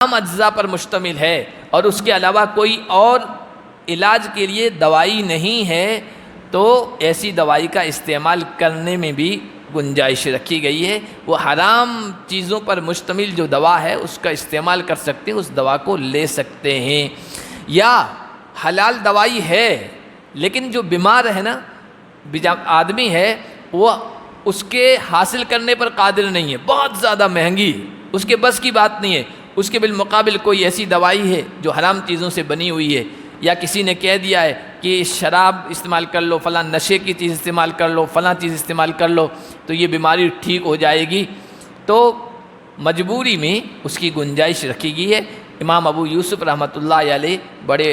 تمام اجزاء پر مشتمل ہے اور اس کے علاوہ کوئی اور علاج کے لیے دوائی نہیں ہے، تو ایسی دوائی کا استعمال کرنے میں بھی گنجائش رکھی گئی ہے۔ وہ حرام چیزوں پر مشتمل جو دوا ہے اس کا استعمال کر سکتے ہیں، اس دوا کو لے سکتے ہیں۔ یا حلال دوائی ہے لیکن جو بیمار ہے نا، آدمی ہے، وہ اس کے حاصل کرنے پر قادر نہیں ہے، بہت زیادہ مہنگی، اس کے بس کی بات نہیں ہے، اس کے بالمقابل کوئی ایسی دوائی ہے جو حرام چیزوں سے بنی ہوئی ہے، یا کسی نے کہہ دیا ہے کہ شراب استعمال کر لو، فلاں نشے کی چیز استعمال کر لو، فلاں چیز استعمال کر لو تو یہ بیماری ٹھیک ہو جائے گی، تو مجبوری میں اس کی گنجائش رکھی گئی ہے۔ امام ابو یوسف رحمۃ اللہ علیہ بڑے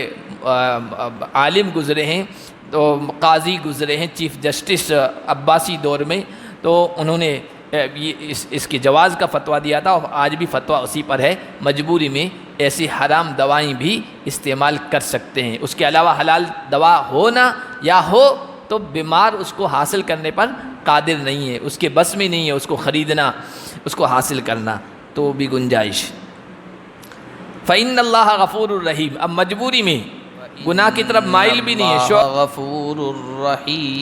عالم گزرے ہیں، تو قاضی گزرے ہیں، چیف جسٹس عباسی دور میں، تو انہوں نے اس کے جواز کا فتویٰ دیا تھا، اور آج بھی فتویٰ اسی پر ہے، مجبوری میں ایسی حرام دوائیں بھی استعمال کر سکتے ہیں۔ اس کے علاوہ حلال دوا ہونا یا ہو تو بیمار اس کو حاصل کرنے پر قادر نہیں ہے، اس کے بس میں نہیں ہے اس کو خریدنا، اس کو حاصل کرنا، تو بھی گنجائش۔ فَإِنَّ اللَّهَ غَفُورٌ الرحیم، اب مجبوری میں گناہ کی طرف مائل بھی نہیں ہے، غفور الرحیم۔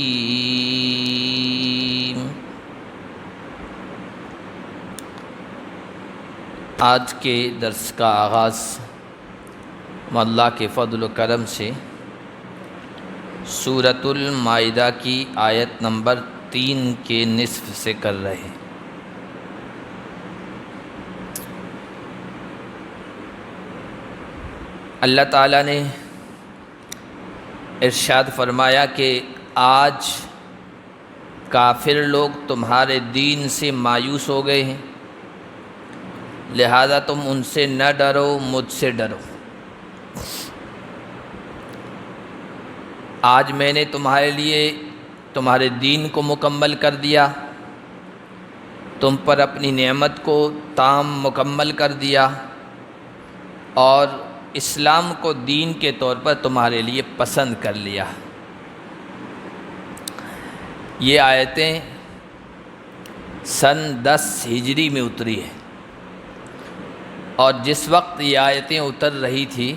آج کے درس کا آغاز اللہ کے فضل و کرم سے سورۃ المائدہ کی آیت نمبر 3 کے نصف سے کر رہے ہیں۔ اللہ تعالیٰ نے ارشاد فرمایا کہ آج کافر لوگ تمہارے دین سے مایوس ہو گئے ہیں، لہذا تم ان سے نہ ڈرو، مجھ سے ڈرو۔ آج میں نے تمہارے لیے تمہارے دین کو مکمل کر دیا، تم پر اپنی نعمت کو تام مکمل کر دیا، اور اسلام کو دین کے طور پر تمہارے لیے پسند کر لیا۔ یہ آیتیں سن 10 ہجری میں اتری ہیں، اور جس وقت یہ آیتیں اتر رہی تھی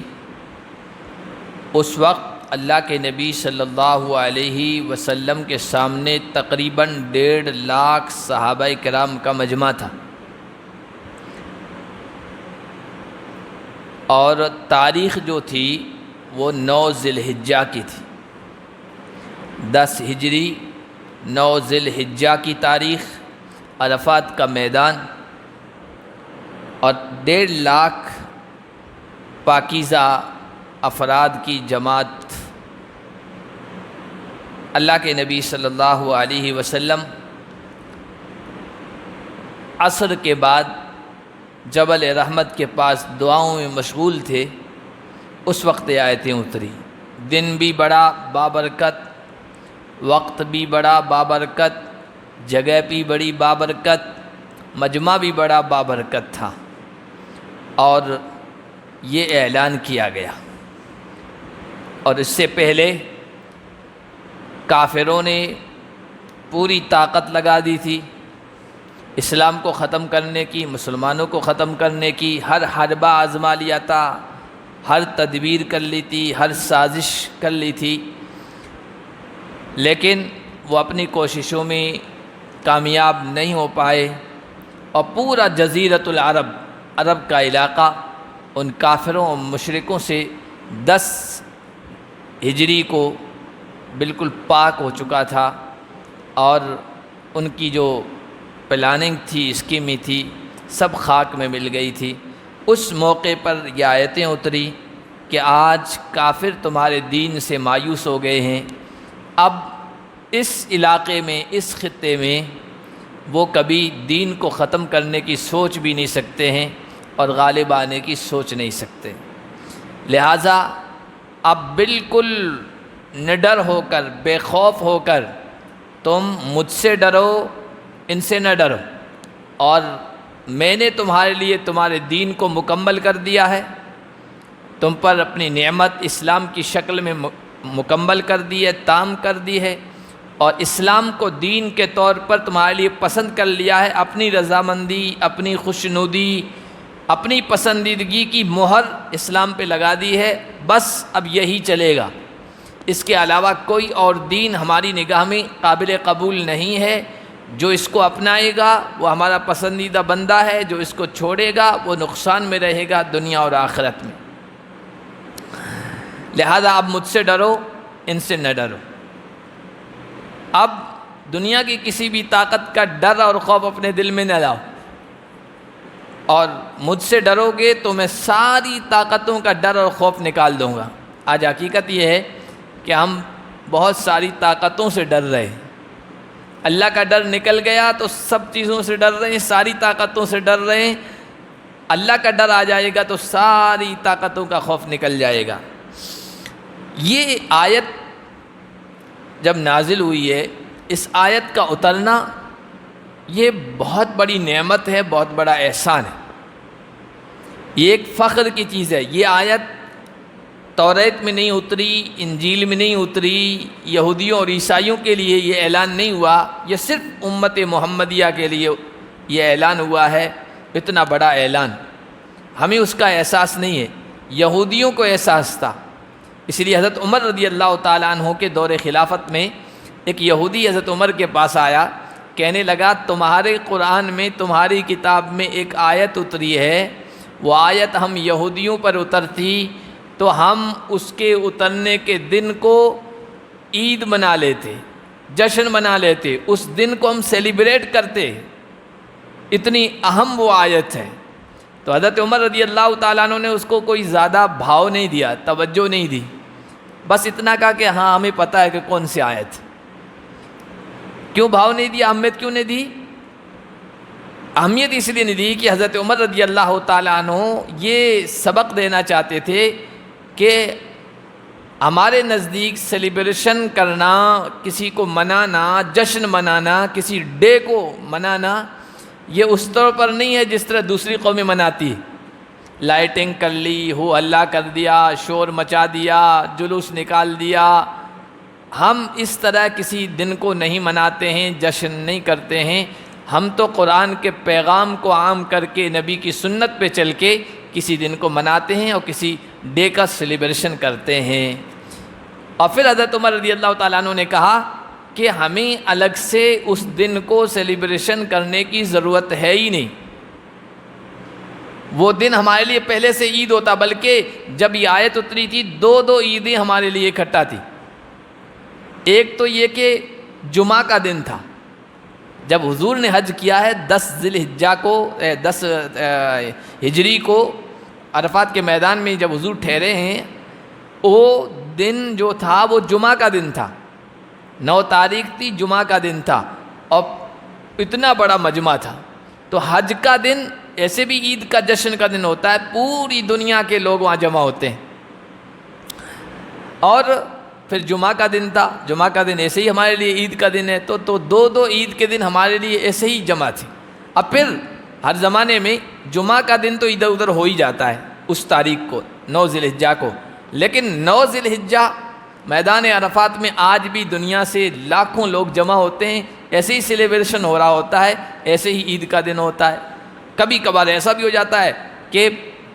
اس وقت اللہ کے نبی صلی اللہ علیہ وسلم کے سامنے تقریباً 1.5 لاکھ صحابہ کرام کا مجمع تھا، اور تاریخ جو تھی وہ 9 ذی الحجہ کی تھی، 10 ہجری 9 ذی الحجہ کی تاریخ، عرفات کا میدان، اور 1.5 لاکھ پاکیزہ افراد کی جماعت۔ اللہ کے نبی صلی اللہ علیہ وسلم عصر کے بعد جبل رحمت کے پاس دعاؤں میں مشغول تھے، اس وقت یہ آیتیں اتری۔ دن بھی بڑا بابرکت، وقت بھی بڑا بابرکت، جگہ بھی بڑی بابرکت، مجمع بھی بڑا بابرکت تھا، اور یہ اعلان کیا گیا۔ اور اس سے پہلے کافروں نے پوری طاقت لگا دی تھی اسلام کو ختم کرنے کی، مسلمانوں کو ختم کرنے کی، ہر حربہ آزما لیا تھا، ہر تدبیر کر لی تھی، ہر سازش کر لی تھی، لیکن وہ اپنی کوششوں میں کامیاب نہیں ہو پائے، اور پورا جزیرۃ العرب، عرب کا علاقہ ان کافروں اور مشرکوں سے 10 ہجری کو بالکل پاک ہو چکا تھا، اور ان کی جو پلاننگ تھی، اسکیمی تھی، سب خاک میں مل گئی تھی۔ اس موقع پر یہ آیتیں اتری کہ آج کافر تمہارے دین سے مایوس ہو گئے ہیں، اب اس علاقے میں، اس خطے میں وہ کبھی دین کو ختم کرنے کی سوچ بھی نہیں سکتے ہیں، اور غالب آنے کی سوچ نہیں سکتے۔ لہٰذا اب بالکل نڈر ہو کر، بے خوف ہو کر تم مجھ سے ڈرو، ان سے نہ ڈرو، اور میں نے تمہارے لیے تمہارے دین کو مکمل کر دیا ہے، تم پر اپنی نعمت اسلام کی شکل میں مکمل کر دی ہے، تام کر دی ہے، اور اسلام کو دین کے طور پر تمہارے لیے پسند کر لیا ہے، اپنی رضامندی، اپنی خوشنودی اپنی پسندیدگی کی مہر اسلام پہ لگا دی ہے، بس اب یہی چلے گا، اس کے علاوہ کوئی اور دین ہماری نگاہ میں قابل قبول نہیں ہے۔ جو اس کو اپنائے گا وہ ہمارا پسندیدہ بندہ ہے، جو اس کو چھوڑے گا وہ نقصان میں رہے گا دنیا اور آخرت میں۔ لہذا اب مجھ سے ڈرو، ان سے نہ ڈرو۔ اب دنیا کی کسی بھی طاقت کا ڈر اور خوف اپنے دل میں نہ لاؤ، اور مجھ سے ڈرو گے تو میں ساری طاقتوں کا ڈر اور خوف نکال دوں گا۔ آج حقیقت یہ ہے کہ ہم بہت ساری طاقتوں سے ڈر رہے ہیں، اللہ کا ڈر نکل گیا تو سب چیزوں سے ڈر رہے ہیں، ساری طاقتوں سے ڈر رہے ہیں۔ اللہ کا ڈر آ جائے گا تو ساری طاقتوں کا خوف نکل جائے گا۔ یہ آیت جب نازل ہوئی ہے، اس آیت کا اترنا یہ بہت بڑی نعمت ہے، بہت بڑا احسان ہے، یہ ایک فخر کی چیز ہے۔ یہ آیت توریت میں نہیں اتری، انجیل میں نہیں اتری، یہودیوں اور عیسائیوں کے لیے یہ اعلان نہیں ہوا، یہ صرف امت محمدیہ کے لیے یہ اعلان ہوا ہے۔ اتنا بڑا اعلان ہمیں اس کا احساس نہیں ہے، یہودیوں کو احساس تھا۔ اس لیے حضرت عمر رضی اللہ تعالیٰ عنہ کے دور خلافت میں ایک یہودی حضرت عمر کے پاس آیا، کہنے لگا تمہارے قرآن میں، تمہاری کتاب میں ایک آیت اتری ہے، وہ آیت ہم یہودیوں پر اترتی تو ہم اس کے اترنے کے دن کو عید منا لیتے، جشن منا لیتے، اس دن کو ہم سیلیبریٹ کرتے، اتنی اہم وہ آیت ہے۔ تو حضرت عمر رضی اللہ تعالیٰ عنہ نے اس کو کوئی زیادہ بھاؤ نہیں دیا، توجہ نہیں دی، بس اتنا کہا کہ ہاں ہمیں پتہ ہے کہ کون سی آیت۔ کیوں بھاؤ نہیں دیا، اہمیت کیوں نہیں دی؟ اہمیت اس لیے نہیں دی کہ حضرت عمر رضی اللہ تعالیٰ عنہ یہ سبق دینا چاہتے تھے کہ ہمارے نزدیک سیلیبریشن کرنا، کسی کو منانا، جشن منانا، کسی ڈے کو منانا، یہ اس طور پر نہیں ہے جس طرح دوسری قومیں مناتی، لائٹنگ کر لی، ہو ہلا کر دیا، شور مچا دیا، جلوس نکال دیا۔ ہم اس طرح کسی دن کو نہیں مناتے ہیں، جشن نہیں کرتے ہیں۔ ہم تو قرآن کے پیغام کو عام کر کے، نبی کی سنت پہ چل کے کسی دن کو مناتے ہیں اور کسی ڈے کا سیلیبریشن کرتے ہیں۔ اور پھر حضرت عمر رضی اللہ تعالیٰ عنہ نے کہا کہ ہمیں الگ سے اس دن کو سیلیبریشن کرنے کی ضرورت ہے ہی نہیں، وہ دن ہمارے لیے پہلے سے عید ہوتا، بلکہ جب یہ آیت اتری تھی دو عیدیں ہمارے لیے اکٹھا تھی۔ ایک تو یہ کہ جمعہ کا دن تھا، جب حضور نے حج کیا ہے 10 ذی الحجہ کو، 10 ہجری کو عرفات کے میدان میں جب حضور ٹھہرے ہیں، وہ دن جو تھا وہ جمعہ کا دن تھا، 9 تاریخ تھی، جمعہ کا دن تھا، اور اتنا بڑا مجمع تھا۔ تو حج کا دن ایسے بھی عید کا جشن کا دن ہوتا ہے، پوری دنیا کے لوگ وہاں جمع ہوتے ہیں، اور پھر جمعہ کا دن تھا، جمعہ کا دن ایسے ہی ہمارے لیے عید کا دن ہے، تو دو عید کے دن ہمارے لیے ایسے ہی جمع تھے۔ اب پھر ہر زمانے میں جمعہ کا دن تو ادھر ادھر ہو ہی جاتا ہے اس تاریخ کو، 9 ذی الحجہ کو، لیکن 9 ذی الحجہ میدان عرفات میں آج بھی دنیا سے لاکھوں لوگ جمع ہوتے ہیں، ایسے ہی سیلیبریشن ہو رہا ہوتا ہے، ایسے ہی عید کا دن ہوتا ہے۔ کبھی کبھار ایسا بھی ہو جاتا ہے کہ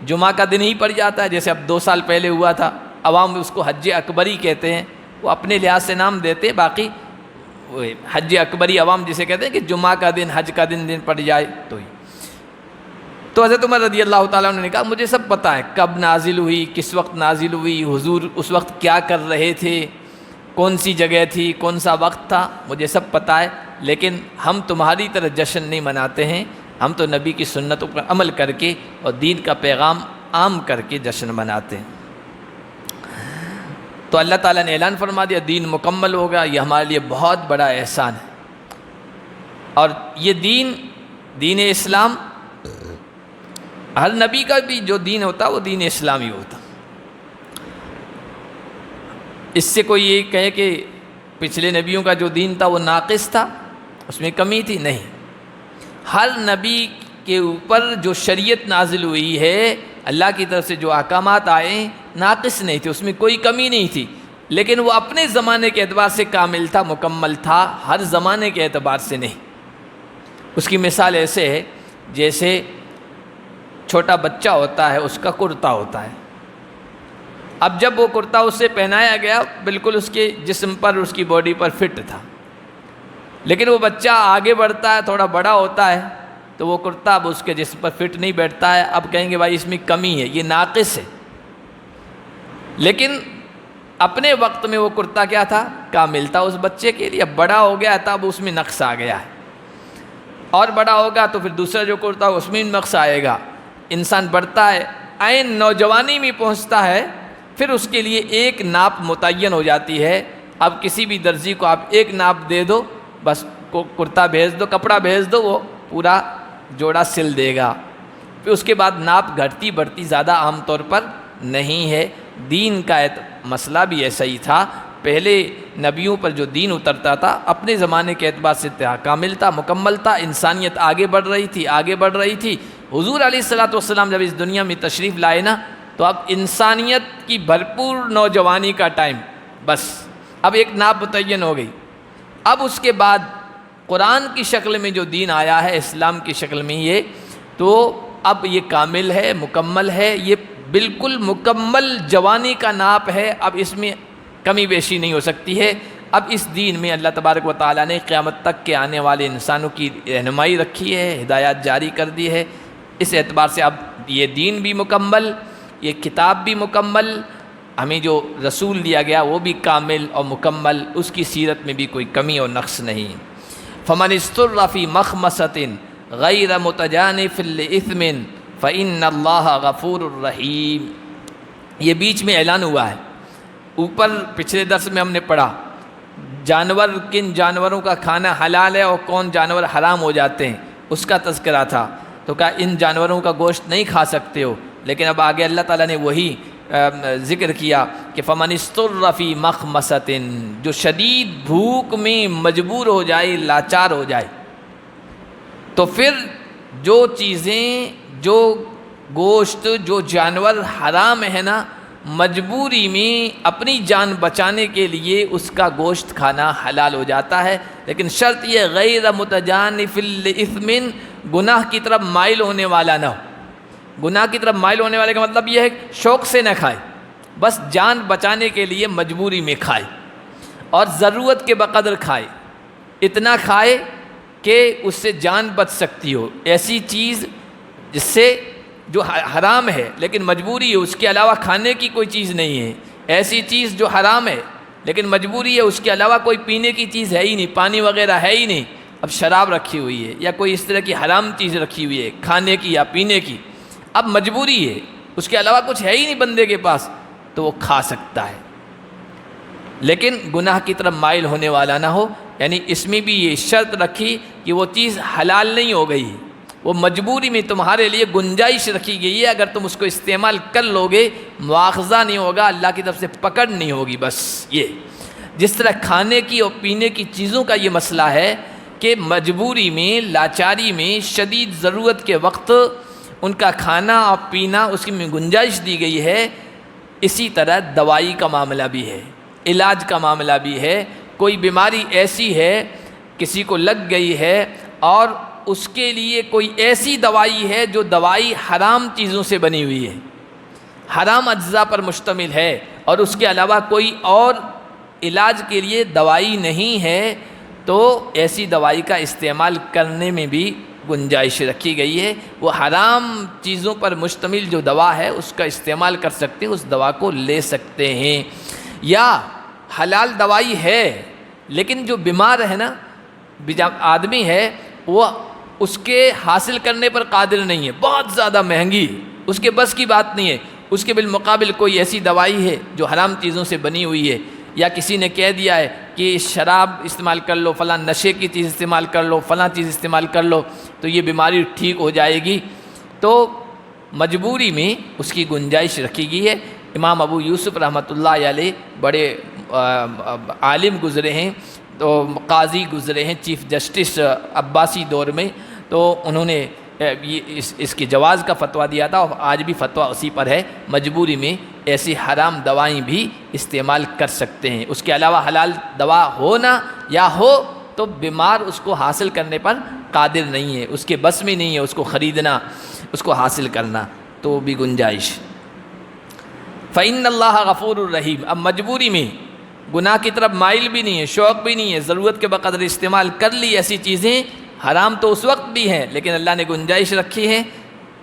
جمعہ کا دن ہی پڑ جاتا ہے، جیسے اب 2 سال پہلے ہوا تھا، عوام اس کو حج اکبری کہتے ہیں، وہ اپنے لحاظ سے نام دیتے، باقی حج اکبری عوام جسے کہتے ہیں کہ جمعہ کا دن، حج کا دن پڑ جائے تو حضرت عمر رضی اللہ تعالیٰ عنہ نے کہا مجھے سب پتہ ہے کب نازل ہوئی، کس وقت نازل ہوئی، حضور اس وقت کیا کر رہے تھے، کون سی جگہ تھی، کون سا وقت تھا، مجھے سب پتہ ہے، لیکن ہم تمہاری طرح جشن نہیں مناتے ہیں، ہم تو نبی کی سنتوں پر عمل کر کے اور دین کا پیغام عام کر کے جشن مناتے ہیں۔ تو اللہ تعالیٰ نے اعلان فرما دیا دین مکمل ہوگا، یہ ہمارے لیے بہت بڑا احسان ہے۔ اور یہ دین اسلام، ہر نبی کا بھی جو دین ہوتا وہ دین اسلامی ہوتا۔ اس سے کوئی یہ کہے کہ پچھلے نبیوں کا جو دین تھا وہ ناقص تھا، اس میں کمی تھی، نہیں، ہر نبی کے اوپر جو شریعت نازل ہوئی ہے، اللہ کی طرف سے جو احکامات آئے ناقص نہیں تھے، اس میں کوئی کمی نہیں تھی، لیکن وہ اپنے زمانے کے اعتبار سے کامل تھا، مکمل تھا، ہر زمانے کے اعتبار سے نہیں۔ اس کی مثال ایسے ہے جیسے چھوٹا بچہ ہوتا ہے اس کا کرتا ہوتا ہے. اب جب وہ کرتا اسے پہنایا گیا بالکل اس کے جسم پر اس کی باڈی پر فٹ تھا، لیکن وہ بچہ آگے بڑھتا ہے، تھوڑا بڑا ہوتا ہے تو وہ کرتا اب اس کے جسم پر فٹ نہیں بیٹھتا ہے. اب کہیں گے بھائی اس میں کمی ہے، یہ ناقص ہے. لیکن اپنے وقت میں وہ کرتا کیا تھا؟ کامل تھا اس بچے کے لیے. اب بڑا ہو گیا تب اس میں نقص آ گیا ہے، اور بڑا ہوگا تو پھر دوسرا جو کرتا اس میں نقص آئے گا. انسان بڑھتا ہے، عین نوجوانی میں پہنچتا ہے، پھر اس کے لیے ایک ناپ متعین ہو جاتی ہے. اب کسی بھی درزی کو آپ ایک ناپ دے دو، بس کرتا بھیج دو، کپڑا بھیج دو، وہ پورا جوڑا سل دے گا. پھر اس کے بعد ناپ گھٹتی بڑھتی زیادہ عام طور پر نہیں ہے. دین کا مسئلہ بھی ایسا ہی تھا. پہلے نبیوں پر جو دین اترتا تھا اپنے زمانے کے اعتبار سے کامل تھا، مکمل تھا. انسانیت آگے بڑھ رہی تھی. حضور علیہ الصلوۃ والسلام جب اس دنیا میں تشریف لائے نا، تو اب انسانیت کی بھرپور نوجوانی کا ٹائم، بس اب ایک ناپ متعین ہو گئی. اب اس کے بعد قرآن کی شکل میں جو دین آیا ہے، اسلام کی شکل میں یہ، تو اب یہ کامل ہے، مکمل ہے. یہ بالکل مکمل جوانی کا ناپ ہے. اب اس میں کمی بیشی نہیں ہو سکتی ہے. اب اس دین میں اللہ تبارک و تعالیٰ نے قیامت تک کے آنے والے انسانوں کی رہنمائی رکھی ہے، ہدایات جاری کر دی ہے. اس اعتبار سے اب یہ دین بھی مکمل، یہ کتاب بھی مکمل، ہمیں جو رسول دیا گیا وہ بھی کامل اور مکمل. اس کی سیرت میں بھی کوئی کمی اور نقص نہیں. فمن استر فی مخمصۃ غیر متجانف لإثم فإن اللہ غفور الرحیم. یہ بیچ میں اعلان ہوا ہے. اوپر پچھلے درس میں ہم نے پڑھا جانور، کن جانوروں کا کھانا حلال ہے اور کون جانور حرام ہو جاتے ہیں، اس کا تذکرہ تھا. تو کہا ان جانوروں کا گوشت نہیں کھا سکتے ہو. لیکن اب آگے اللہ تعالیٰ نے وہی ذکر کیا کہ فمن استر فی مخمصۃ، جو شدید بھوک میں مجبور ہو جائے، لاچار ہو جائے، تو پھر جو چیزیں، جو گوشت، جو جانور حرام ہے نا، مجبوری میں اپنی جان بچانے کے لیے اس کا گوشت کھانا حلال ہو جاتا ہے. لیکن شرط یہ غیر متجانف لإثم، گناہ کی طرف مائل ہونے والا نہ ہو. گناہ کی طرف مائل ہونے والے کا مطلب یہ ہے کہ شوق سے نہ کھائے، بس جان بچانے کے لیے مجبوری میں کھائے اور ضرورت کے بقدر کھائے. اتنا کھائے کہ اس سے جان بچ سکتی ہو. ایسی چیز جس سے جو حرام ہے لیکن مجبوری ہے، اس کے علاوہ کھانے کی کوئی چیز نہیں ہے. ایسی چیز جو حرام ہے لیکن مجبوری ہے، اس کے علاوہ کوئی پینے کی چیز ہے ہی نہیں، پانی وغیرہ ہے ہی نہیں. اب شراب رکھی ہوئی ہے یا کوئی اس طرح کی حرام چیز رکھی ہوئی ہے کھانے کی یا پینے کی، اب مجبوری ہے، اس کے علاوہ کچھ ہے ہی نہیں بندے کے پاس، تو وہ کھا سکتا ہے. لیکن گناہ کی طرف مائل ہونے والا نہ ہو. یعنی اس میں بھی یہ شرط رکھی کہ وہ چیز حلال نہیں ہو گئی، وہ مجبوری میں تمہارے لیے گنجائش رکھی گئی ہے. اگر تم اس کو استعمال کر لو گے مواخذہ نہیں ہوگا، اللہ کی طرف سے پکڑ نہیں ہوگی. بس یہ جس طرح کھانے کی اور پینے کی چیزوں کا یہ مسئلہ ہے کہ مجبوری میں، لاچاری میں، شدید ضرورت کے وقت ان کا کھانا اور پینا اس میں گنجائش دی گئی ہے، اسی طرح دوائی کا معاملہ بھی ہے، علاج کا معاملہ بھی ہے. کوئی بیماری ایسی ہے کسی کو لگ گئی ہے اور اس کے لیے کوئی ایسی دوائی ہے جو دوائی حرام چیزوں سے بنی ہوئی ہے، حرام اجزاء پر مشتمل ہے، اور اس کے علاوہ کوئی اور علاج کے لیے دوائی نہیں ہے، تو ایسی دوائی کا استعمال کرنے میں بھی گنجائش رکھی گئی ہے. وہ حرام چیزوں پر مشتمل جو دوا ہے اس کا استعمال کر سکتے ہیں، اس دوا کو لے سکتے ہیں. یا حلال دوائی ہے لیکن جو بیمار ہے نا، آدمی ہے، وہ اس کے حاصل کرنے پر قادر نہیں ہے، بہت زیادہ مہنگی، اس کے بس کی بات نہیں ہے، اس کے بالمقابل کوئی ایسی دوائی ہے جو حرام چیزوں سے بنی ہوئی ہے، یا کسی نے کہہ دیا ہے کہ شراب استعمال کر لو، فلاں نشے کی چیز استعمال کر لو، فلاں چیز استعمال کر لو تو یہ بیماری ٹھیک ہو جائے گی، تو مجبوری میں اس کی گنجائش رکھی گئی ہے. امام ابو یوسف رحمۃ اللہ علیہ بڑے عالم گزرے ہیں، تو قاضی گزرے ہیں، چیف جسٹس عباسی دور میں، تو انہوں نے اس کے جواز کا فتویٰ دیا تھا، اور آج بھی فتویٰ اسی پر ہے. مجبوری میں ایسی حرام دوائیں بھی استعمال کر سکتے ہیں. اس کے علاوہ حلال دوا ہونا یا ہو تو بیمار اس کو حاصل کرنے پر قادر نہیں ہے، اس کے بس میں نہیں ہے اس کو خریدنا. اس کو حاصل کرنا تو بھی گنجائش۔ فَإِنَّ اللَّهَ غَفُورٌ الرحیم، اب مجبوری میں گناہ کی طرف مائل بھی نہیں ہے، شوق بھی نہیں ہے، ضرورت کے بقدر استعمال کر لی ایسی چیزیں، حرام تو اس وقت بھی ہیں لیکن اللہ نے گنجائش رکھی ہے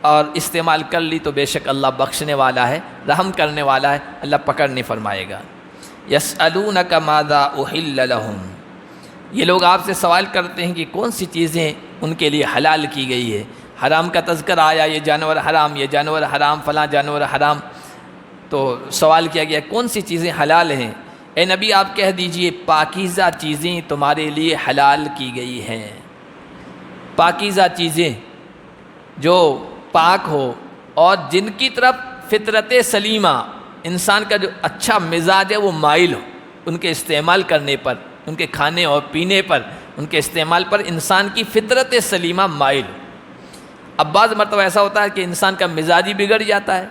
اور استعمال کر لی تو بے شک اللہ بخشنے والا ہے، رحم کرنے والا ہے، اللہ پکڑ نہیں فرمائے گا۔ یسألونک ماذا احل لہم، یہ لوگ آپ سے سوال کرتے ہیں کہ کون سی چیزیں ان کے لیے حلال کی گئی ہے، حرام کا تذکرہ آیا، یہ جانور حرام، یہ جانور حرام، فلاں جانور حرام، تو سوال کیا گیا کون سی چیزیں حلال ہیں؟ اے نبی آپ کہہ دیجئے پاکیزہ چیزیں تمہارے لیے حلال کی گئی ہیں۔ پاکیزہ چیزیں جو پاک ہو اور جن کی طرف فطرت سلیمہ، انسان کا جو اچھا مزاج ہے وہ مائل ہو، ان کے استعمال کرنے پر، ان کے کھانے اور پینے پر، ان کے استعمال پر انسان کی فطرت سلیمہ مائل ہو۔ اب بعض مرتبہ ایسا ہوتا ہے کہ انسان کا مزاج ہی بگڑ جاتا ہے،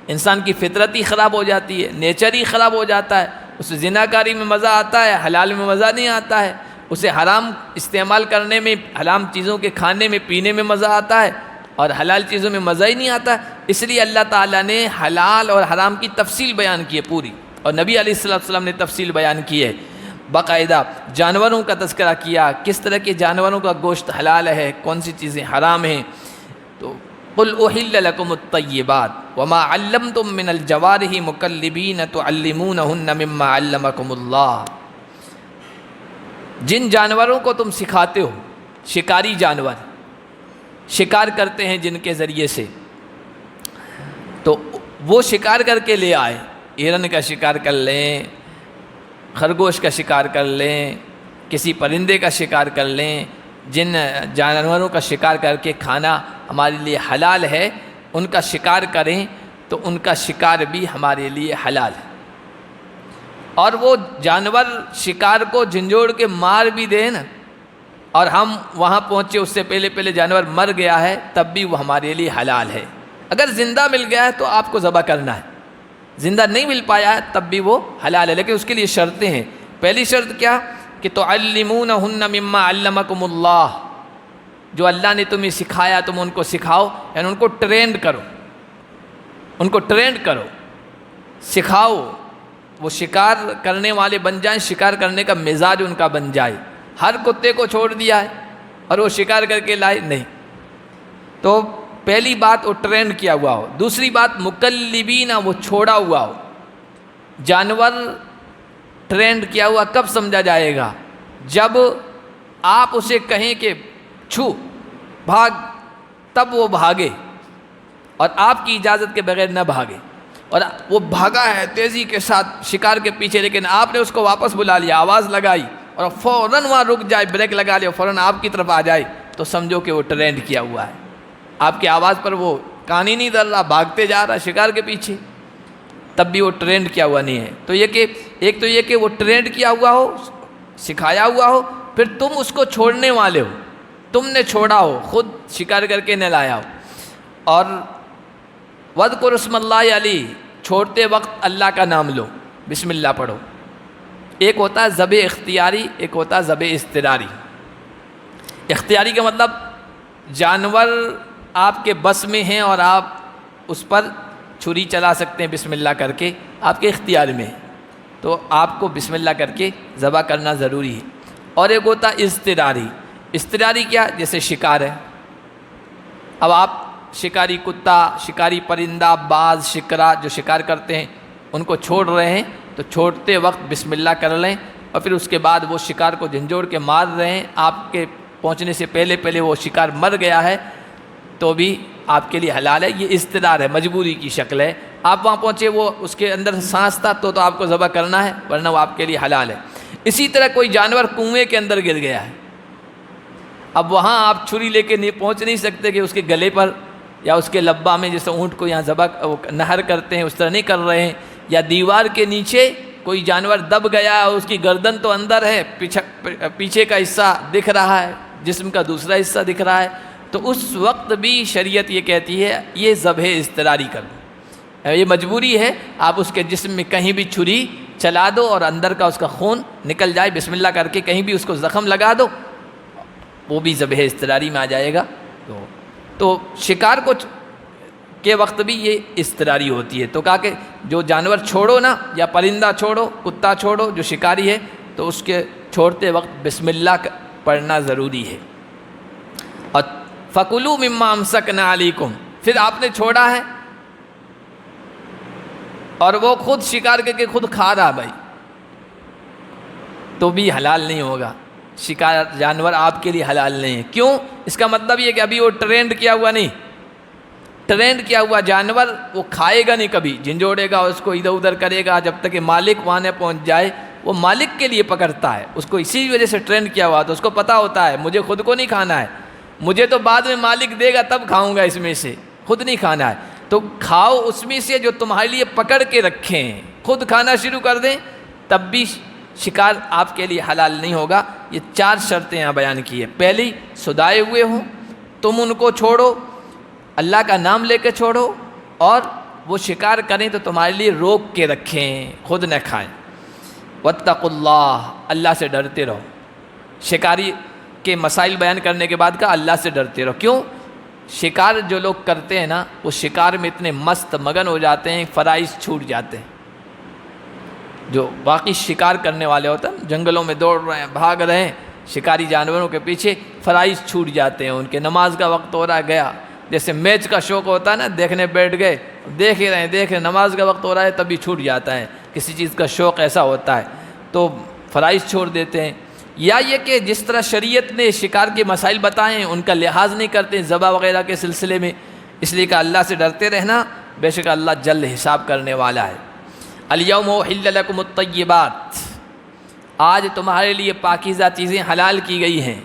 انسان کی فطرت ہی خراب ہو جاتی ہے، نیچر ہی خراب ہو جاتا ہے، اسے زناکاری میں مزہ آتا ہے، حلال میں مزہ نہیں آتا ہے، اسے حرام استعمال کرنے میں، حرام چیزوں کے کھانے میں پینے میں مزہ آتا ہے اور حلال چیزوں میں مزہ ہی نہیں آتا ہے۔ اس لیے اللہ تعالیٰ نے حلال اور حرام کی تفصیل بیان کی ہے پوری، اور نبی علیہ السلام نے تفصیل بیان کی ہے، باقاعدہ جانوروں کا تذکرہ کیا، کس طرح کے جانوروں کا گوشت حلال ہے، کون سی چیزیں حرام ہیں۔ تو قل احل لکم الطیبات وما علمتم من الجوارح مکلبین تعلمونہن مما علمکم اللہ، جن جانوروں کو تم سکھاتے ہو، شکاری جانور شکار کرتے ہیں جن کے ذریعے سے، تو وہ شکار کر کے لے آئے، ہرن کا شکار کر لیں، خرگوش کا شکار کر لیں، کسی پرندے کا شکار کر لیں، جن جانوروں کا شکار کر کے کھانا ہمارے لیے حلال ہے ان کا شکار کریں تو ان کا شکار بھی ہمارے لیے حلال ہے۔ اور وہ جانور شکار کو جھنجھوڑ کے مار بھی دیں نا، اور ہم وہاں پہنچے اس سے پہلے جانور مر گیا ہے تب بھی وہ ہمارے لیے حلال ہے۔ اگر زندہ مل گیا ہے تو آپ کو ذبح کرنا ہے، زندہ نہیں مل پایا ہے تب بھی وہ حلال ہے، لیکن اس کے لیے شرطیں ہیں۔ پہلی شرط کیا کہ تعلمونہن مما علمکم اللہ، جو اللہ نے تمہیں سکھایا تم ان کو سکھاؤ، یعنی ان کو ٹرینڈ کرو، ان کو ٹرینڈ کرو، سکھاؤ، وہ شکار کرنے والے بن جائیں، شکار کرنے کا مزاج ان کا بن جائے۔ ہر کتے کو چھوڑ دیا ہے اور وہ شکار کر کے لائے نہیں، تو پہلی بات وہ ٹرینڈ کیا ہوا ہو۔ دوسری بات مکلبین، وہ چھوڑا ہوا ہو۔ جانور ٹرینڈ کیا ہوا کب سمجھا جائے گا؟ جب آپ اسے کہیں کہ چھو بھاگ، تب وہ بھاگے، اور آپ کی اجازت کے بغیر نہ بھاگے، اور وہ بھاگا ہے تیزی کے ساتھ شکار کے پیچھے، لیکن آپ نے اس کو واپس بلا لیا، آواز لگائی اور فوراً وہاں رک جائے، بریک لگا لیا، فوراً آپ کی طرف آ جائے، تو سمجھو کہ وہ ٹرینڈ کیا ہوا ہے۔ آپ کی آواز پر وہ کان ہی نہیں دھر رہا، بھاگتے جا رہا شکار کے پیچھے، تب بھی وہ ٹرینڈ کیا ہوا نہیں ہے۔ تو یہ کہ ایک تو یہ کہ وہ ٹرینڈ کیا ہوا ہو، سکھایا ہوا ہو، پھر تم اس کو چھوڑنے والے ہو، تم نے چھوڑا ہو، خود شکار کر کے نہ لایا ہو۔ اور وَاذْكُرُ اسْمَ اللَّهِ عَلَيْهِ، چھوڑتے وقت اللہ کا نام لو، بسم اللہ پڑھو۔ ایک ہوتا ہے ذبح اختیاری، ایک ہوتا ہے ذبح اضطراری۔ اختیاری کا مطلب جانور آپ کے بس میں ہیں اور آپ اس پر چھری چلا سکتے ہیں بسم اللہ کر کے، آپ کے اختیار میں ہے، تو آپ کو بسم اللہ کر کے ذبح کرنا ضروری ہے۔ اور ایک ہوتا ہے اضطراری۔ اضطراری کیا؟ جیسے شکار ہے، اب آپ شکاری کتا، شکاری پرندہ، باز، شکرا جو شکار کرتے ہیں ان کو چھوڑ رہے ہیں، تو چھوڑتے وقت بسم اللہ کر لیں، اور پھر اس کے بعد وہ شکار کو جھنجھوڑ کے مار رہے ہیں، آپ کے پہنچنے سے پہلے وہ شکار مر گیا ہے تو بھی آپ کے لیے حلال ہے۔ یہ اضطرار ہے، مجبوری کی شکل ہے، آپ وہاں پہنچے، وہ اس کے اندر سانس تھا تو آپ کو ذبح کرنا ہے، ورنہ وہ آپ کے لیے حلال ہے۔ اسی طرح کوئی جانور کنویں کے اندر گر گیا ہے، اب وہاں آپ چھری لے کے پہنچ نہیں سکتے کہ اس کے گلے پر یا اس کے لبا میں، جیسے اونٹ کو یہاں ذبح نہر کرتے ہیں اس طرح نہیں کر رہے ہیں، یا دیوار کے نیچے کوئی جانور دب گیا اور اس کی گردن تو اندر ہے، پیچھے کا حصہ دکھ رہا ہے، جسم کا دوسرا حصہ دکھ رہا ہے، تو اس وقت بھی شریعت یہ کہتی ہے یہ ذبح اضطراری کر دو، یہ مجبوری ہے، آپ اس کے جسم میں کہیں بھی چھری چلا دو اور اندر کا اس کا خون نکل جائے، بسم اللہ کر کے کہیں بھی اس کو زخم لگا دو، وہ بھی ذبح اضطراری میں آ جائے گا۔ تو تو شکار کو کے وقت بھی یہ اضطراری ہوتی ہے، تو کہا کہ جو جانور چھوڑو نا، یا پرندہ چھوڑو، کتا چھوڑو جو شکاری ہے، تو اس کے چھوڑتے وقت بسم اللہ پڑھنا ضروری ہے۔ اور فَكُلُوا مِمَّا أَمْسَكْنَا عَلَيْكُمْ، پھر آپ نے چھوڑا ہے اور وہ خود شکار کر کے خود کھا رہا بھائی، تو بھی حلال نہیں ہوگا، شکار جانور آپ کے لیے حلال نہیں ہے۔ کیوں؟ اس کا مطلب یہ کہ ابھی وہ ٹرینڈ کیا ہوا نہیں، ٹرینڈ کیا ہوا جانور وہ کھائے گا نہیں، کبھی جھنجھوڑے گا، اس کو ادھر ادھر کرے گا جب تک کہ مالک وہاں نہ پہنچ جائے۔ وہ مالک کے لیے پکڑتا ہے، اس کو اسی وجہ سے ٹرینڈ کیا ہوا، تو اس کو پتہ ہوتا ہے مجھے خود کو نہیں کھانا ہے، مجھے تو بعد میں مالک دے گا تب کھاؤں گا، اس میں سے خود نہیں کھانا ہے۔ تو کھاؤ اس میں سے جو تمہارے لیے پکڑ کے رکھیں، خود کھانا شروع کر دیں تب بھی شکار آپ کے لیے حلال نہیں ہوگا۔ یہ 4 شرطیں یہاں بیان کی ہے۔ پہلی، سدائے ہوئے ہوں، تم ان کو چھوڑو، اللہ کا نام لے کے چھوڑو، اور وہ شکار کریں تو تمہارے لیے روک کے رکھیں، خود نہ کھائیں۔ واتقوا اللہ، اللہ سے ڈرتے رہو۔ شکاری کے مسائل بیان کرنے کے بعد کہا اللہ سے ڈرتے رہو۔ کیوں؟ شکار جو لوگ کرتے ہیں نا، وہ شکار میں اتنے مست مگن ہو جاتے ہیں، فرائض چھوٹ جاتے ہیں۔ جو باقی شکار کرنے والے ہوتے ہیں، جنگلوں میں دوڑ رہے ہیں، بھاگ رہے ہیں شکاری جانوروں کے پیچھے، فرائض چھوٹ جاتے ہیں، ان کے نماز کا وقت ہو رہا گیا۔ جیسے میچ کا شوق ہوتا ہے نا، دیکھنے بیٹھ گئے، دیکھ ہی رہے ہیں، دیکھ رہے، نماز کا وقت ہو رہا ہے تبھی چھوٹ جاتا ہے۔ کسی چیز کا شوق ایسا ہوتا ہے تو فرائض چھوڑ دیتے ہیں۔ یا یہ کہ جس طرح شریعت نے شکار کے مسائل بتائے ہیں ان کا لحاظ نہیں کرتے ذبح وغیرہ کے سلسلے میں، اس لیے کہ اللہ سے ڈرتے رہنا، بے شک اللہ جلد حساب کرنے والا ہے۔ الیوم احل لکم الطیبات، آج تمہارے لیے پاکیزہ چیزیں حلال کی گئی ہیں۔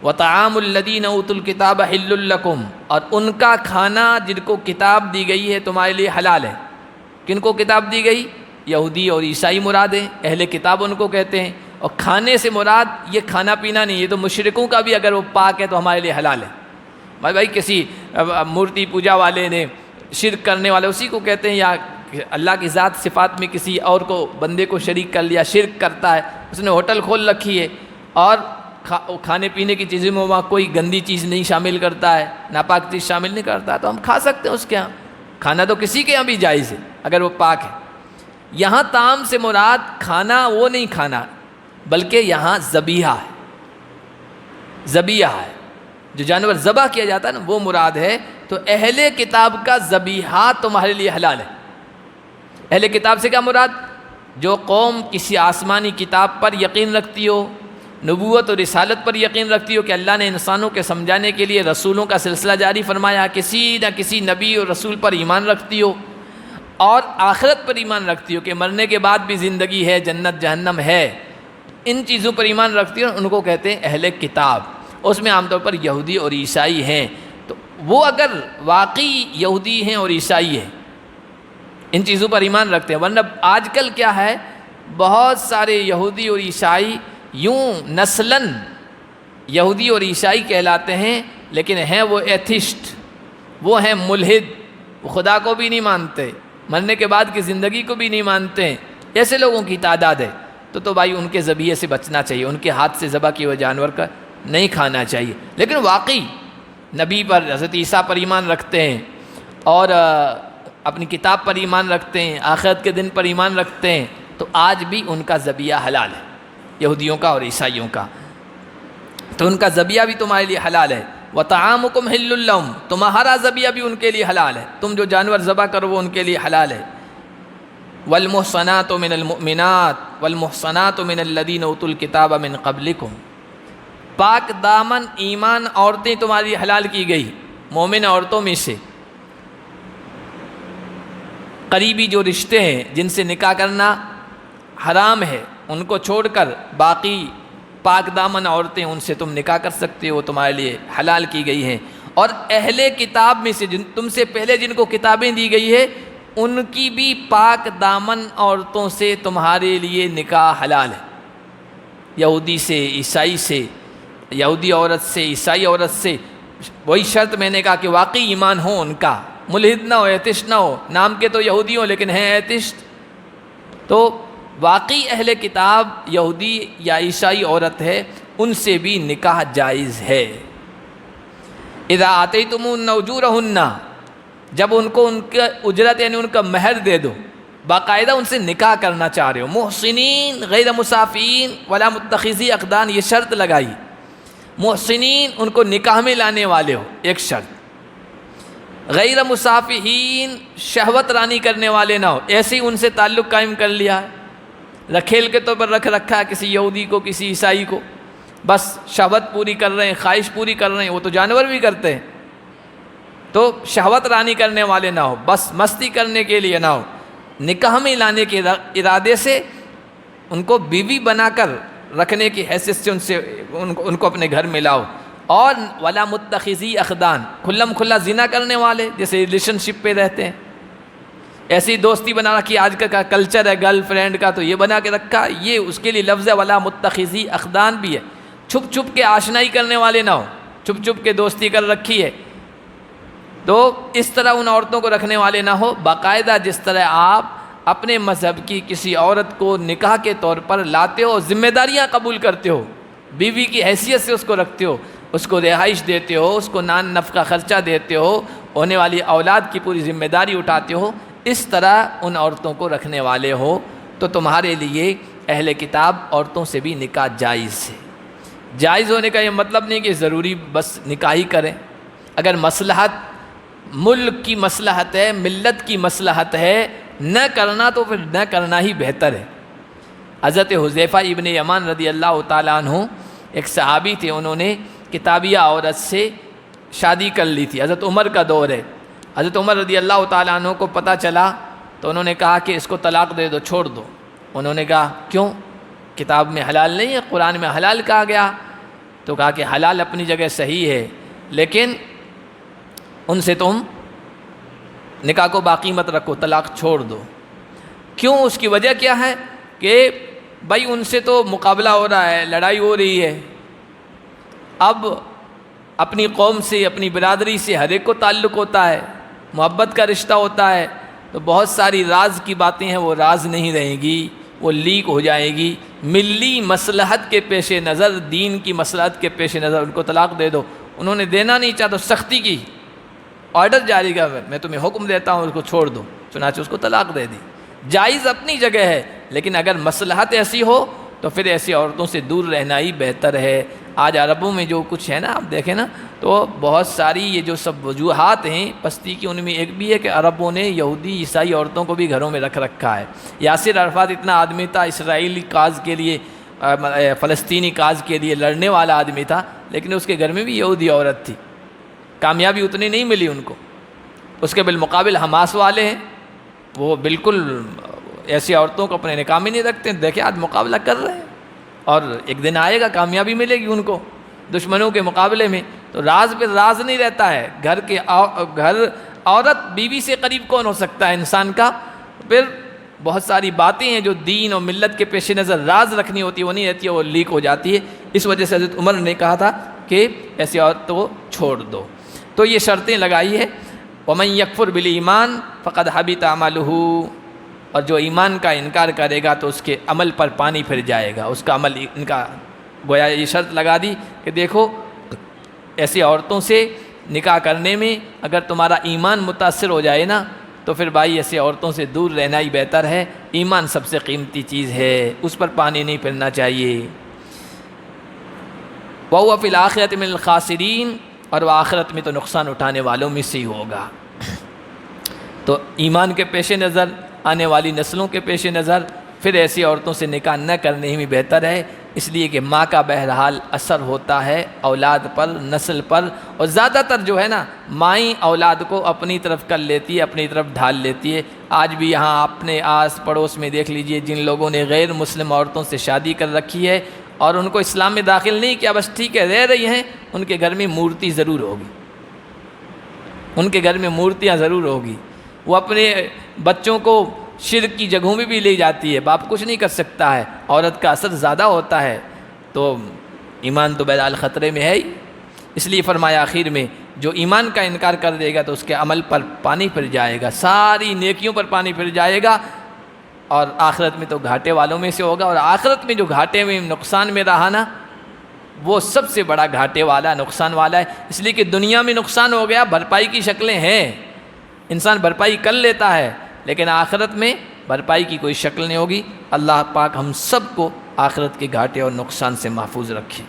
وطعام الذین اوتوا الکتاب حل لکم، اور ان کا کھانا جن کو کتاب دی گئی ہے تمہارے لیے حلال ہے۔ کن کو کتاب دی گئی؟ یہودی اور عیسائی مراد ہیں، اہل کتاب ان کو کہتے ہیں۔ اور کھانے سے مراد یہ کھانا پینا نہیں، یہ تو مشرکوں کا بھی اگر وہ پاک ہے تو ہمارے لیے حلال ہے۔ بھائی کسی مورتی پوجا والے نے، شرک کرنے والے اسی کو کہتے ہیں، یا اللہ کی ذات صفات میں کسی اور کو بندے کو شریک کر لیا، شرک کرتا ہے، اس نے ہوٹل کھول رکھی ہے اور کھانے پینے کی چیزوں میں وہاں کوئی گندی چیز نہیں شامل کرتا ہے، ناپاک چیز شامل نہیں کرتا، تو ہم کھا سکتے ہیں اس کے ہاں، کھانا تو کسی کے ہاں بھی جائز ہے اگر وہ پاک ہے۔ یہاں طعام سے مراد کھانا وہ نہیں کھانا، بلکہ یہاں ذبیحہ ہے، ذبیحہ ہے، جو جانور ذبح کیا جاتا ہے نا وہ مراد ہے۔ تو اہل کتاب کا ذبیحہ تمہارے لیے حلال ہے۔ اہل کتاب سے کیا مراد؟ جو قوم کسی آسمانی کتاب پر یقین رکھتی ہو، نبوت اور رسالت پر یقین رکھتی ہو کہ اللہ نے انسانوں کے سمجھانے کے لیے رسولوں کا سلسلہ جاری فرمایا، کسی نہ کسی نبی اور رسول پر ایمان رکھتی ہو، اور آخرت پر ایمان رکھتی ہو کہ مرنے کے بعد بھی زندگی ہے، جنت جہنم ہے، ان چیزوں پر ایمان رکھتی ہو، ان کو کہتے ہیں اہل کتاب۔ اس میں عام طور پر یہودی اور عیسائی ہیں۔ تو وہ اگر واقعی یہودی ہیں اور عیسائی ہیں، ان چیزوں پر ایمان رکھتے ہیں، ورنہ آج کل کیا ہے، بہت سارے یہودی اور عیسائی یوں نسلاً یہودی اور عیسائی کہلاتے ہیں، لیکن ہیں وہ ایتھسٹ، وہ ہیں ملحد، وہ خدا کو بھی نہیں مانتے، مرنے کے بعد کی زندگی کو بھی نہیں مانتے ہیں، ایسے لوگوں کی تعداد ہے۔ تو بھائی ان کے ذبیحے سے بچنا چاہیے، ان کے ہاتھ سے ذبح کیے ہوئے جانور کا نہیں کھانا چاہیے۔ لیکن واقعی نبی پر، حضرت عیسیٰ پر ایمان رکھتے ہیں اور اپنی کتاب پر ایمان رکھتے ہیں، آخرت کے دن پر ایمان رکھتے ہیں، تو آج بھی ان کا ذبیحہ حلال ہے، یہودیوں کا اور عیسائیوں کا۔ تو ان کا ذبیحہ بھی تمہارے لیے حلال ہے۔ وطعامکم حل لہم، تمہارا ذبیحہ بھی ان کے لیے حلال ہے، تم جو جانور ذبح کرو وہ ان کے لیے حلال ہے۔ والمحصنات من المؤمنات والمحصنات من الذین اوتوا الکتاب من قبلکم، پاک دامن ایمان عورتیں تمہاری حلال کی گئی، مومن عورتوں میں سے قریبی جو رشتے ہیں جن سے نکاح کرنا حرام ہے ان کو چھوڑ کر باقی پاک دامن عورتیں، ان سے تم نکاح کر سکتے ہو، تمہارے لیے حلال کی گئی ہیں۔ اور اہل کتاب میں سے جن تم سے پہلے جن کو کتابیں دی گئی ہے ان کی بھی پاک دامن عورتوں سے تمہارے لیے نکاح حلال ہے، یہودی سے، عیسائی سے، یہودی عورت سے، عیسائی عورت سے۔ وہی شرط میں نے کہا کہ واقعی ایمان ہو ان کا، ملحد نہ ہو، ایتھسٹ نہ ہو، نام کے تو یہودی ہوں لیکن ہیں ایتھسٹ۔ تو واقعی اہل کتاب یہودی یا عیسائی عورت ہے، ان سے بھی نکاح جائز ہے۔ اذا آتیتموہن اجورہن، جب ان کو ان کا اجرت یعنی ان کا مہر دے دو، باقاعدہ ان سے نکاح کرنا چاہ رہے ہو، محسنین غیر مسافین ولا متخذی اقدان، یہ شرط لگائی، محسنین ان کو نکاح میں لانے والے ہو، ایک شرط، غیر مسافہین شہوت رانی کرنے والے نہ ہو، ایسے ہی ان سے تعلق قائم کر لیا ہے، رکھیل کے طور پر رکھ رکھا ہے کسی یہودی کو کسی عیسائی کو، بس شہوت پوری کر رہے ہیں، خواہش پوری کر رہے ہیں، وہ تو جانور بھی کرتے ہیں، تو شہوت رانی کرنے والے نہ ہو، بس مستی کرنے کے لیے نہ ہو، نکاح میں لانے کے ارادے سے ان کو بیوی بنا کر رکھنے کی حیثیت سے ان کو اپنے گھر میں لاؤ، اور ولا متخذی اخدان، کھلم کھلا زنا کرنے والے جیسے ریلیشن شپ پہ رہتے ہیں، ایسی دوستی بنا رکھی، آج کا کلچر ہے گرل فرینڈ کا تو یہ بنا کے رکھا، یہ اس کے لیے لفظ ہے ولا متخذی اخدان بھی ہے، چھپ چھپ کے آشنائی کرنے والے نہ ہو، چھپ چھپ کے دوستی کر رکھی ہے، تو اس طرح ان عورتوں کو رکھنے والے نہ ہو، باقاعدہ جس طرح آپ اپنے مذہب کی کسی عورت کو نکاح کے طور پر لاتے ہو، ذمہ داریاں قبول کرتے ہو، بیوی کی حیثیت سے اس کو رکھتے ہو، اس کو رہائش دیتے ہو، اس کو نان نفقہ خرچہ دیتے ہو، ہونے والی اولاد کی پوری ذمہ داری اٹھاتے ہو، اس طرح ان عورتوں کو رکھنے والے ہو، تو تمہارے لیے اہل کتاب عورتوں سے بھی نکاح جائز ہے۔ جائز ہونے کا یہ مطلب نہیں کہ ضروری بس نکاح ہی کریں، اگر مصلحت ملک کی مصلحت ہے، ملت کی مصلحت ہے، نہ کرنا تو پھر نہ کرنا ہی بہتر ہے۔ حضرت حذیفہ ابن یمان رضی اللہ تعالیٰ عنہ ایک صحابی تھے، انہوں نے کتابیہ عورت سے شادی کر لی تھی، حضرت عمر کا دور ہے، حضرت عمر رضی اللہ تعالیٰ عنہ کو پتہ چلا تو انہوں نے کہا کہ اس کو طلاق دے دو، چھوڑ دو۔ انہوں نے کہا کیوں؟ کتاب میں حلال نہیں ہے، قرآن میں حلال کہا گیا، تو کہا کہ حلال اپنی جگہ صحیح ہے، لیکن ان سے تم نکاح کو باقی مت رکھو، طلاق چھوڑ دو۔ کیوں؟ اس کی وجہ کیا ہے کہ بھائی ان سے تو مقابلہ ہو رہا ہے، لڑائی ہو رہی ہے، اب اپنی قوم سے اپنی برادری سے ہر ایک کو تعلق ہوتا ہے، محبت کا رشتہ ہوتا ہے، تو بہت ساری راز کی باتیں ہیں وہ راز نہیں رہیں گی، وہ لیک ہو جائے گی، ملی مصلحت کے پیش نظر، دین کی مصلحت کے پیش نظر ان کو طلاق دے دو۔ انہوں نے دینا نہیں چاہا تو سختی کی، آرڈر جاری کیا، میں تمہیں حکم دیتا ہوں اس کو چھوڑ دو، چنانچہ اس کو طلاق دے دی۔ جائز اپنی جگہ ہے، لیکن اگر مصلحت ایسی ہو تو پھر ایسی عورتوں سے دور رہنا ہی بہتر ہے۔ آج عربوں میں جو کچھ ہے نا، آپ دیکھیں نا، تو بہت ساری یہ جو سب وجوہات ہیں پستی کی، ان میں ایک بھی ہے کہ عربوں نے یہودی عیسائی عورتوں کو بھی گھروں میں رکھ رکھا ہے۔ یاسر عرفات اتنا آدمی تھا، اسرائیلی کاز کے لیے، فلسطینی کاز کے لیے لڑنے والا آدمی تھا، لیکن اس کے گھر میں بھی یہودی عورت تھی، کامیابی اتنی نہیں ملی ان کو۔ اس کے بالمقابل حماس والے ہیں، وہ بالکل ایسی عورتوں کو اپنے نکاح میں نہیں رکھتے، دیکھیں آج مقابلہ کر رہے ہیں، اور ایک دن آئے گا کامیابی ملے گی ان کو دشمنوں کے مقابلے میں۔ تو راز پہ راز نہیں رہتا ہے، گھر عورت بیوی سے قریب کون ہو سکتا ہے انسان کا؟ پھر بہت ساری باتیں ہیں جو دین اور ملت کے پیش نظر راز رکھنی ہوتی ہے، وہ نہیں رہتی ہے، وہ لیک ہو جاتی ہے۔ اس وجہ سے حضرت عمر نے کہا تھا کہ ایسی عورتوں کو چھوڑ دو، تو یہ شرطیں لگائی ہے۔ وَمَن يَكْفُرْ بِالْإِيمَانِ فَقَدْ حَبِطَ عَمَلُهُ، اور جو ایمان کا انکار کرے گا تو اس کے عمل پر پانی پھر جائے گا، اس کا عمل ان کا گویا یہ شرط لگا دی کہ دیکھو ایسی عورتوں سے نکاح کرنے میں اگر تمہارا ایمان متاثر ہو جائے نا تو پھر بھائی ایسی عورتوں سے دور رہنا ہی بہتر ہے، ایمان سب سے قیمتی چیز ہے، اس پر پانی نہیں پھرنا چاہیے۔ وَهُوَ فِي الْآخِرَةِ مِنَ الْخَاسِرِينَ، اور وہ آخرت میں تو نقصان اٹھانے والوں میں سے ہی ہوگا۔ تو ایمان کے پیش نظر، آنے والی نسلوں کے پیش نظر، پھر ایسی عورتوں سے نکاح نہ کرنے ہی بہتر ہے، اس لیے کہ ماں کا بہرحال اثر ہوتا ہے اولاد پر، نسل پر، اور زیادہ تر جو ہے نا مائیں اولاد کو اپنی طرف کر لیتی ہے، اپنی طرف ڈھال لیتی ہے۔ آج بھی یہاں اپنے آس پڑوس میں دیکھ لیجئے، جن لوگوں نے غیر مسلم عورتوں سے شادی کر رکھی ہے اور ان کو اسلام میں داخل نہیں کیا، بس ٹھیک ہے رہ رہی ہیں، ان کے گھر میں مورتی ضرور ہوگی، ان کے گھر میں مورتیاں ضرور ہوگی، وہ اپنے بچوں کو شرک کی جگہوں میں بھی لے جاتی ہے، باپ کچھ نہیں کر سکتا ہے، عورت کا اثر زیادہ ہوتا ہے، تو ایمان تو بہرحال خطرے میں ہے ہی۔ اس لیے فرمایا آخر میں جو ایمان کا انکار کر دے گا تو اس کے عمل پر پانی پھر جائے گا، ساری نیکیوں پر پانی پھر جائے گا، اور آخرت میں تو گھاٹے والوں میں سے ہوگا۔ اور آخرت میں جو گھاٹے میں نقصان میں رہا نا، وہ سب سے بڑا گھاٹے والا نقصان والا ہے، اس لیے کہ دنیا میں نقصان ہو گیا، بھرپائی کی شکلیں ہیں، انسان بھرپائی کر لیتا ہے، لیکن آخرت میں بھرپائی کی کوئی شکل نہیں ہوگی۔ اللہ پاک ہم سب کو آخرت کے گھاٹے اور نقصان سے محفوظ رکھے۔